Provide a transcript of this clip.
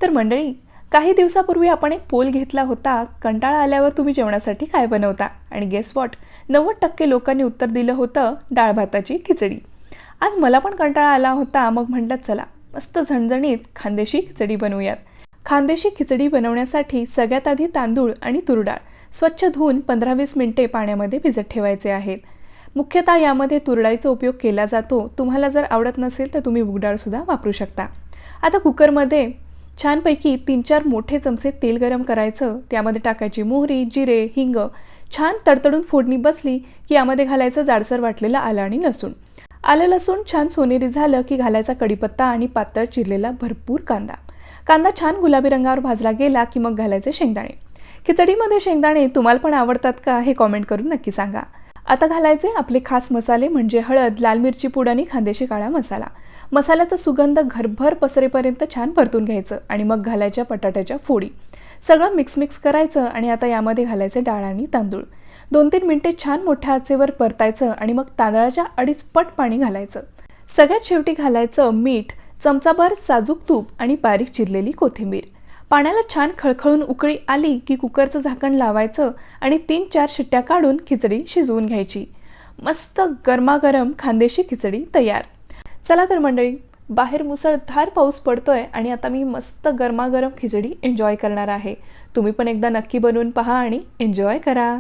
तर मंडळी, काही दिवसापूर्वी आपण एक पोल घेतला होता, कंटाळा आल्यावर तुम्ही जेवणासाठी काय बनवता? आणि गेस व्हॉट, 90% लोकांनी उत्तर दिलं होतं डाळ भाताची खिचडी. आज मला पण कंटाळा आला होता, मग म्हटलं चला मस्त झणझणीत खानदेशी खिचडी बनवूयात. खानदेशी खिचडी बनवण्यासाठी सगळ्यात आधी तांदूळ आणि तूर डाळ स्वच्छ धुवून 15-20 मिनिटे पाण्यामध्ये भिजत ठेवायचे आहेत. मुख्यतः यामध्ये तूर डाळीचा उपयोग केला जातो. तुम्हाला जर आवडत नसेल तर तुम्ही मूग डाळसुद्धा वापरू शकता. आता कुकरमध्ये छानपैकी 3-4 मोठे चमचे तेल गरम करायचं. त्यामध्ये टाकायची मोहरी, जिरे, हिंग. छान तडतडून फोडणी बसली की यामध्ये घालायचं जाडसर वाटलेलं आलं आणि लसूण. आलं लसूण छान सोनेरी झालं की घालायचा कढीपत्ता आणि पातळ चिरलेला भरपूर कांदा. कांदा छान गुलाबी रंगावर भाजला गेला की मग घालायचे शेंगदाणे. खिचडीमध्ये शेंगदाणे तुम्हाला पण आवडतात का हे कॉमेंट करून नक्की सांगा. आता घालायचे आपले खास मसाले म्हणजे हळद, लाल मिरची पूड आणि खानदेशी काळा मसाला. मसाल्याचा सुगंध घरभर पसरेपर्यंत छान परतून घ्यायचं आणि मग घालायच्या बटाट्याच्या फोडी. सगळं मिक्स करायचं आणि आता यामध्ये घालायचे डाळ आणि तांदूळ. 2-3 मिनिटे छान मोठ्या आचेवर परतायचं आणि मग तांदळाच्या 2.5 पट पाणी घालायचं. सगळ्यात शेवटी घालायचं मीठ, चमचाभर साजूक तूप आणि बारीक चिरलेली कोथिंबीर. पाण्याला छान खळखळून उकळी आली की कुकरचं झाकण लावायचं आणि 3-4 शिट्ट्या काढून खिचडी शिजवून घ्यायची. मस्त गरमागरम खानदेशी खिचडी तयार. चला तर मंडळी, बाहेर मुसळधार पाऊस पडतोय आणि आता मी मस्त गरमागरम खिचडी एन्जॉय करणार आहे. तुम्ही पण एकदा नक्की बनवून पहा आणि एन्जॉय करा.